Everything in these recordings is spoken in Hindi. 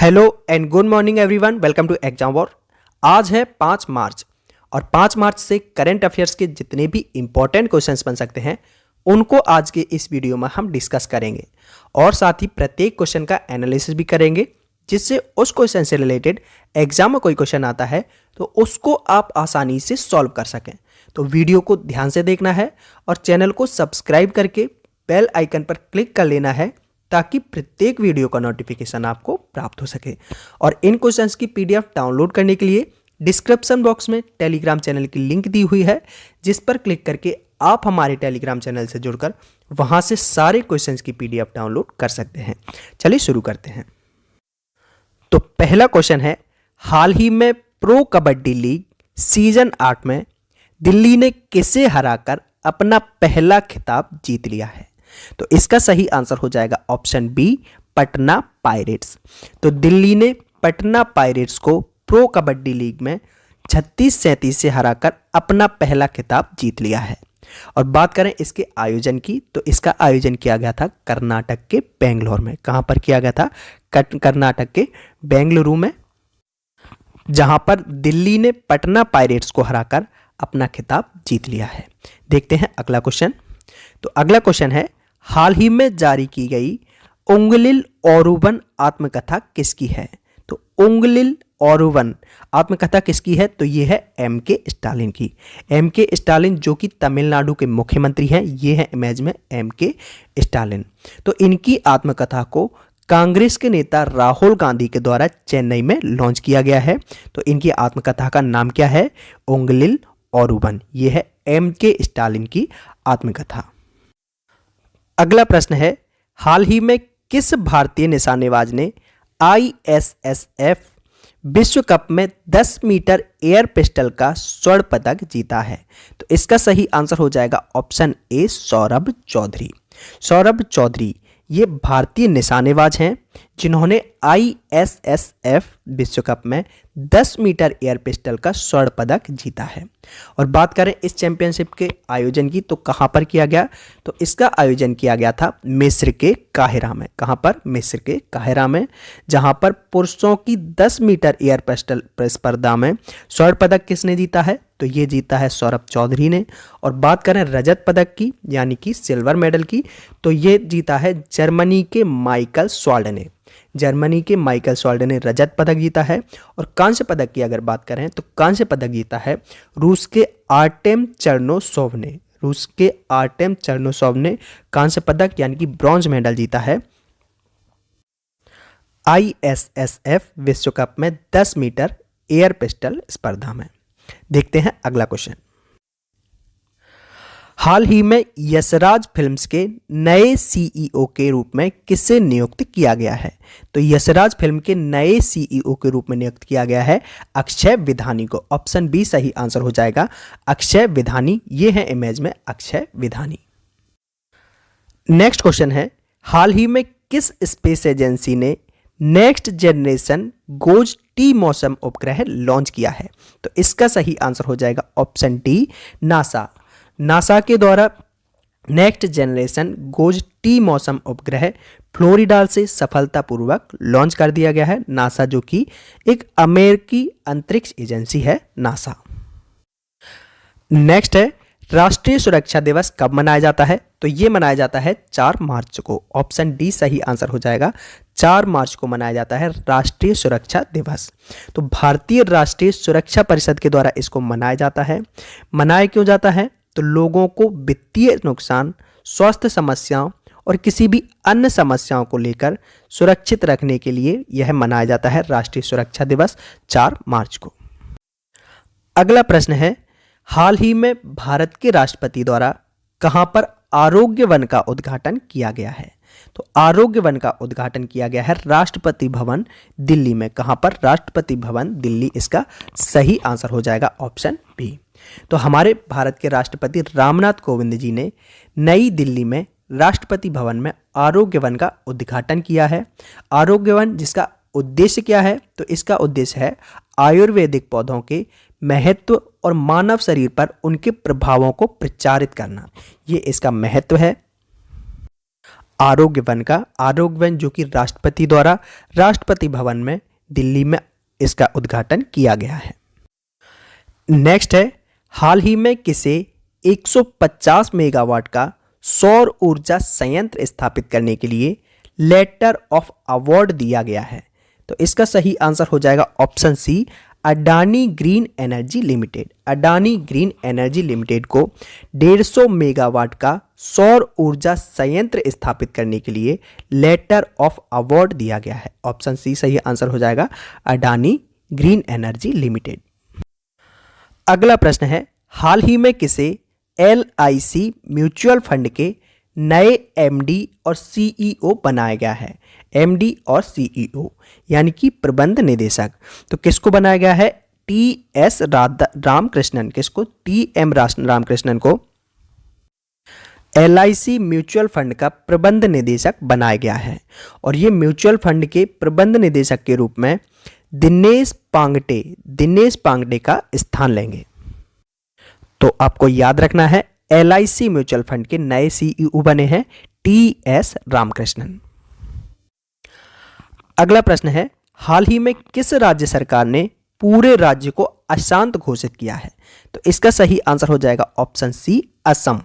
Hello and good morning everyone, welcome to exam war. आज है 5 मार्च और 5 मार्च से करंट अफेयर्स के जितने भी इंपॉर्टेंट क्वेश्चंस बन सकते हैं उनको आज के इस वीडियो में हम डिस्कस करेंगे और साथ ही प्रत्येक क्वेश्चन का एनालिसिस भी करेंगे, जिससे उस क्वेश्चन से रिलेटेड एग्जाम में कोई क्वेश्चन आता है तो उसको आप आसानी से सॉल्व कर सकें। तो वीडियो को ध्यान से देखना है और चैनल को सब्सक्राइब करके बेल आइकन पर क्लिक कर लेना है ताकि प्रत्येक वीडियो का नोटिफिकेशन आपको प्राप्त हो सके। और इन क्वेश्चंस की पीडीएफ डाउनलोड करने के लिए डिस्क्रिप्शन बॉक्स में टेलीग्राम चैनल की लिंक दी हुई है, जिस पर क्लिक करके आप हमारे टेलीग्राम चैनल से जुड़कर वहां से सारे क्वेश्चंस की पीडीएफ डाउनलोड कर सकते हैं। चलिए शुरू करते हैं। तो पहला क्वेश्चन है, हाल ही में प्रो कबड्डी लीग सीजन 8 में दिल्ली ने किसे हराकर अपना पहला खिताब जीत लिया है? तो इसका सही आंसर हो जाएगा ऑप्शन बी, पटना पायरेट्स। तो दिल्ली ने पटना पायरेट्स को प्रो कबड्डी लीग में 36-37 से हराकर अपना पहला खिताब जीत लिया है। और बात करें इसके आयोजन की, तो इसका आयोजन किया गया था कर्नाटक के बेंगलोर में। कहां पर किया गया था? कर्नाटक के बेंगलुरु में, जहां पर दिल्ली ने पटना पायरेट्स को हराकर अपना खिताब जीत लिया है। देखते हैं अगला क्वेश्चन। तो अगला क्वेश्चन है, हाल ही में जारी की गई उंगलिल ओरुवन आत्मकथा किसकी है? तो उंगलिल ओरुवन आत्मकथा किसकी है? तो ये है एम.के. स्टालिन की। एम.के. स्टालिन जो कि तमिलनाडु के मुख्यमंत्री हैं, ये है इमेज में एम.के. स्टालिन। तो इनकी आत्मकथा को कांग्रेस के नेता राहुल गांधी के द्वारा चेन्नई में लॉन्च किया गया है। तो इनकी आत्मकथा का नाम क्या है? उंगलिल ओरुवन। ये है एम.के. स्टालिन की आत्मकथा। अगला प्रश्न है, हाल ही में किस भारतीय निशानेबाज ने ISSF विश्व कप में 10 मीटर एयर पिस्टल का स्वर्ण पदक जीता है? तो इसका सही आंसर हो जाएगा ऑप्शन ए, सौरभ चौधरी। सौरभ चौधरी ये भारतीय निशानेबाज हैं जिन्होंने ISSF विश्व कप में 10 मीटर एयर पिस्टल का स्वर्ण पदक जीता है। और बात करें इस चैंपियनशिप के आयोजन की, तो कहां पर किया गया? तो इसका आयोजन किया गया था मिस्र के काहिरा में। कहां पर? मिस्र के काहिरा में, जहां पर पुरुषों की 10 मीटर एयर पिस्टल स्पर्धा में स्वर्ण पदक किसने जीता है? तो ये जीता है सौरभ चौधरी ने। और बात करें रजत पदक की, यानी कि सिल्वर मेडल की, तो ये जीता है जर्मनी के माइकल स्वाल्ड ने। जर्मनी के माइकल स्वाल्ड ने रजत पदक जीता है। और कांस्य पदक की अगर बात करें तो कांस्य पदक जीता है रूस के आर्टेम चर्नोसोव ने। रूस के आर्टेम चर्नोसोव ने कांस्य पदक यानी कि ब्रॉन्ज मेडल जीता है ISSF विश्व कप में 10 मीटर एयर पिस्टल स्पर्धा में। देखते हैं अगला क्वेश्चन। हाल ही में यशराज फिल्म्स के नए CEO के रूप में किसे नियुक्त किया गया है? तो यशराज फिल्म के नए CEO के रूप में नियुक्त किया गया है अक्षय विधानी को। ऑप्शन बी सही आंसर हो जाएगा, अक्षय विधानी। ये है इमेज में अक्षय विधानी। नेक्स्ट क्वेश्चन है, हाल ही में किस स्पेस एजेंसी ने नेक्स्ट जनरेशन गोज टी मौसम उपग्रह लॉन्च किया है? तो इसका सही आंसर हो जाएगा ऑप्शन डी, नासा। नासा के द्वारा नेक्स्ट जनरेशन गोज टी मौसम उपग्रह फ्लोरिडा से सफलतापूर्वक लॉन्च कर दिया गया है। नासा जो कि एक अमेरिकी अंतरिक्ष एजेंसी है, नासा। नेक्स्ट है, राष्ट्रीय सुरक्षा दिवस कब मनाया जाता है? तो ये मनाया जाता है 4 मार्च को। ऑप्शन डी सही आंसर हो जाएगा, 4 मार्च को मनाया जाता है राष्ट्रीय सुरक्षा दिवस। तो भारतीय राष्ट्रीय सुरक्षा परिषद के द्वारा इसको मनाया जाता है। मनाया क्यों जाता है? तो लोगों को वित्तीय नुकसान, स्वास्थ्य समस्याओं और किसी भी अन्य समस्याओं को लेकर सुरक्षित रखने के लिए यह मनाया जाता है राष्ट्रीय सुरक्षा दिवस 4 मार्च को। अगला प्रश्न है, हाल ही में भारत के राष्ट्रपति द्वारा कहां पर आरोग्य वन का उद्घाटन किया गया है? तो आरोग्य वन का उद्घाटन किया गया है राष्ट्रपति भवन दिल्ली में। कहां पर? राष्ट्रपति भवन दिल्ली। इसका सही आंसर हो जाएगा ऑप्शन बी। तो हमारे भारत के राष्ट्रपति रामनाथ कोविंद जी ने नई दिल्ली में राष्ट्रपति भवन में आरोग्य वन का उद्घाटन किया है। आरोग्य वन जिसका उद्देश्य क्या है? तो इसका उद्देश्य है आयुर्वेदिक पौधों के महत्व और मानव शरीर पर उनके प्रभावों को प्रचारित करना। ये इसका महत्व है। आरोग्य वन का। आरोग्य वन जो कि राष्ट्रपति द्वारा राष्ट्रपति भवन में दिल्ली में इसका उद्घाटन किया गया है। नेक्स्ट है, हाल ही में किसे 150 मेगावाट का सौर ऊर्जा संयंत्र स्थापित करने के लिए लेटर ऑफ अवार्ड दिया गया है? तो इसका सही आंसर हो जाएगा option C, Adani green energy limited. Adani green energy limited को 150 मेगावाट का सौर ऊर्जा संयंत्र स्थापित करने के लिए लेटर ऑफ अवार्ड दिया गया है। ऑप्शन सी सही आंसर हो जाएगा, अडानी ग्रीन एनर्जी लिमिटेड। अगला प्रश्न है, हाल ही में किसे LIC म्यूचुअल फंड के नए MD और CEO बनाया गया है? MD और CEO यानी कि प्रबंध निदेशक। तो किसको बनाया गया है? TS रामकृष्णन। किसको? TM रामकृष्णन को LIC म्यूचुअल फंड का प्रबंध निदेशक बनाया गया है। और ये म्यूचुअल फंड के प्रबंध निदेशक के रूप में दिनेश पांगटे का स्थान लेंगे। तो आपको याद रखना है, LIC म्यूचुअल फंड के नए CEO बने हैं TS रामकृष्णन। अगला प्रश्न है, हाल ही में किस राज्य सरकार ने पूरे राज्य को अशांत घोषित किया है? तो इसका सही आंसर हो जाएगा ऑप्शन सी, असम।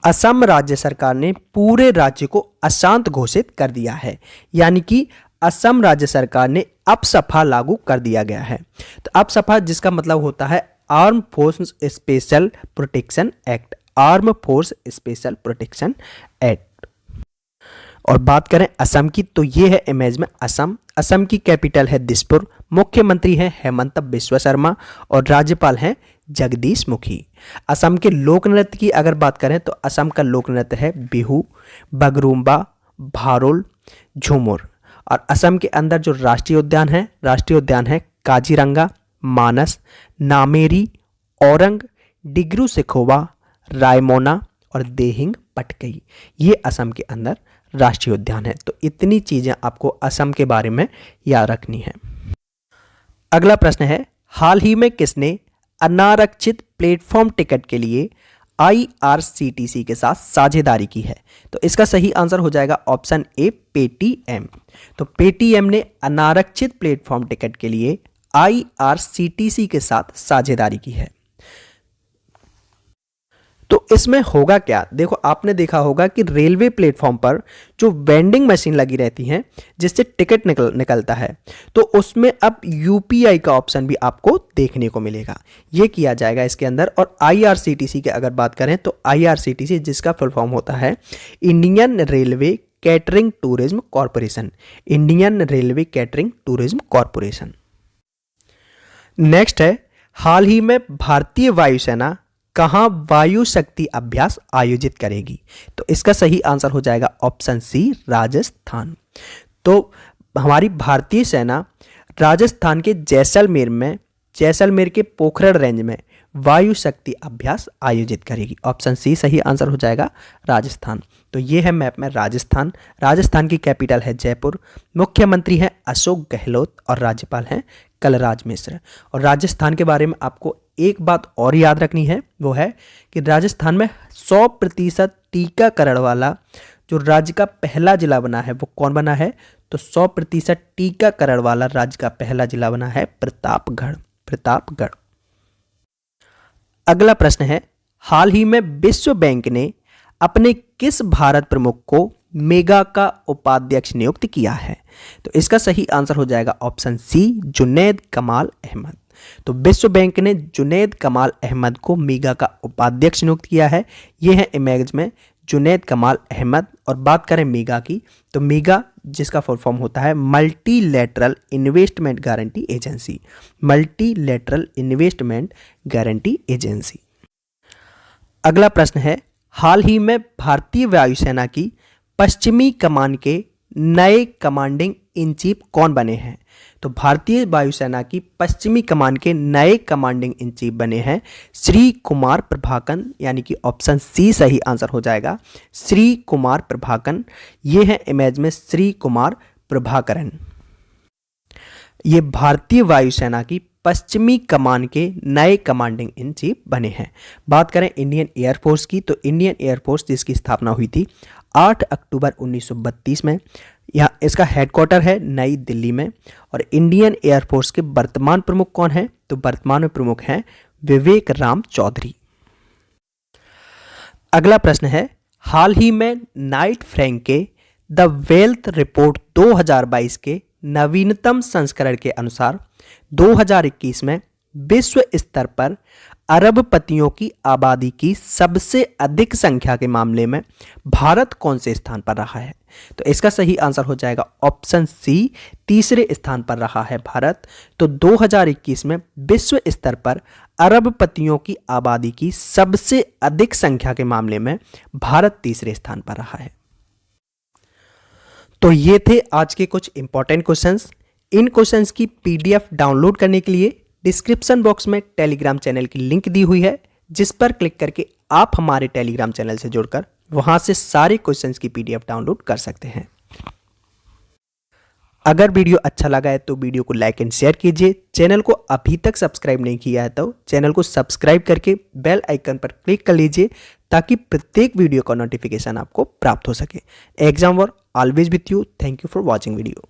असम राज्य सरकार ने पूरे राज्य को अशांत घोषित कर दिया है, यानी कि असम राज्य सरकार ने अपसफा लागू कर दिया गया है। तो अपसफा जिसका मतलब होता है arm force special protection act, arm force special protection act. और बात करें असम की, तो ये है इमेज में असम। असम की कैपिटल है दिसपुर, मुख्यमंत्री हैं हेमंत बिस्वा शर्मा और राज्यपाल हैं जगदीश मुखी। असम के लोक नृत्य की अगर बात करें तो असम का लोक नृत्य है बिहू, बगरुम्बा, भारोल, झूमुर। और असम के अंदर जो राष्ट्रीय उद्यान है काजीरंगा, मानस, नामेरी, औरंग, डिग्रू सिखोवा, रायमोना और देहिंग पटकई। ये असम के अंदर राष्ट्रीय उद्यान है। तो इतनी चीजें आपको असम के बारे में याद रखनी है। अगला प्रश्न है, हाल ही में किसने अनारक्षित प्लेटफॉर्म टिकट के लिए IRCTC के साथ साझेदारी की है? तो इसका सही आंसर हो जाएगा ऑप्शन ए, पेटीएम। तो पेटीएम ने अनारक्षित प्लेटफॉर्म टिकट के लिए IRCTC के साथ साझेदारी की है। तो इसमें होगा क्या? देखो, आपने देखा होगा कि रेलवे प्लेटफॉर्म पर जो वेंडिंग मशीन लगी रहती हैं जिससे टिकट निकलता है, तो उसमें अब UPI का ऑप्शन भी आपको देखने को मिलेगा। ये किया जाएगा इसके अंदर। और IRCTC की अगर बात करें तो IRCTC जिसका फुल फॉर्म होता है Indian railway catering tourism corporation, Indian railway catering tourism corporation. Next है, हाल ही में भारतीय वायुसेना कहां वायु शक्ति अभ्यास आयोजित करेगी? तो इसका सही आंसर हो जाएगा ऑप्शन सी, राजस्थान। तो हमारी भारतीय सेना राजस्थान के जैसलमेर के पोखरण रेंज में वायु शक्ति अभ्यास आयोजित करेगी। ऑप्शन सी सही आंसर हो जाएगा, राजस्थान। तो ये है मैप में राजस्थान। राजस्थान की कैपिटल है जयपुर, मुख्यमंत्री हैं अशोक गहलोत और राज्यपाल हैं कलराज मिश्र। और राजस्थान के बारे में आपको एक बात और याद रखनी है, वो है कि राजस्थान में 100% टीकाकरण वाला जो राज्य का पहला जिला बना है वो कौन बना है? तो 100% टीकाकरण वाला राज्य का पहला जिला बना है प्रतापगढ़। अगला प्रश्न है, हाल ही में विश्व बैंक ने अपने किस भारत प्रमुख को मेगा का उपाध्यक्ष नियुक्त किया है? तो इसका सही आंसर हो जाएगा ऑप्शन सी, जुनैद कमाल अहमद। तो विश्व बैंक ने जुनैद कमाल अहमद को मेगा का उपाध्यक्ष नियुक्त किया है। ये है इमेज में जुनैद कमाल अहमद। और बात करें मेगा की, तो मेगा जिसका फुल फॉर्म होता है multilateral investment guarantee agency, multilateral investment guarantee agency. अगला प्रश्न है, हाल ही में भारतीय वायुसेना की पश्चिमी कमान के नए कमांडिंग इन चीफ कौन बने हैं? तो भारतीय वायुसेना की पश्चिमी कमान के नए कमांडिंग इन चीफ बने हैं श्री कुमार प्रभाकन, यानी कि ऑप्शन सी सही आंसर हो जाएगा, श्री कुमार प्रभाकन। ये है इमेज में श्री कुमार प्रभाकरन। ये भारतीय वायुसेना की पश्चिमी कमान के नए कमांडिंग इन चीफ बने हैं। बात करें इंडियन एयरफोर्स की, तो इंडियन एयरफोर्स जिसकी स्थापना हुई थी 8 अक्टूबर 1932 में, यहाँ इसका हेडक्वार्टर है नई दिल्ली में। और इंडियन एयरफोर्स के वर्तमान प्रमुख कौन हैं, तो वर्तमान में प्रमुख हैं विवेक राम चौधरी। अगला प्रश्न है, हाल ही में नाइट फ्रैंक के द वेल्थ रिपोर्ट 2022 के नवीनतम संस्करण के अनुसार 2021 में विश्व स्तर पर अरबपतियों की आबादी की सबसे अधिक संख्या के मामले में भारत कौन से स्थान पर रहा है? तो इसका सही आंसर हो जाएगा ऑप्शन सी, तीसरे स्थान पर रहा है भारत। तो 2021 में विश्व स्तर पर अरबपतियों की आबादी की सबसे अधिक संख्या के मामले में भारत तीसरे स्थान पर रहा है। तो ये थे आज के कुछ इंपॉर्टेंट क्वेश्चंस। इन क्वेश्चंस की पीडीएफ डाउनलोड करने के लिए डिस्क्रिप्शन बॉक्स में टेलीग्राम चैनल की लिंक दी हुई है, जिस पर क्लिक करके आप हमारे टेलीग्राम चैनल से जुड़कर वहां से सारे क्वेश्चंस की पीडीएफ डाउनलोड कर सकते हैं। अगर वीडियो अच्छा लगा है तो वीडियो को लाइक एंड शेयर कीजिए। चैनल को अभी तक सब्सक्राइब नहीं किया है तो चैनल को सब्सक्राइब करके बेल आइकन पर क्लिक कर लीजिए, ताकि प्रत्येक वीडियो का नोटिफिकेशन आपको प्राप्त हो सके। Exam war always with you. Thank you for watching video.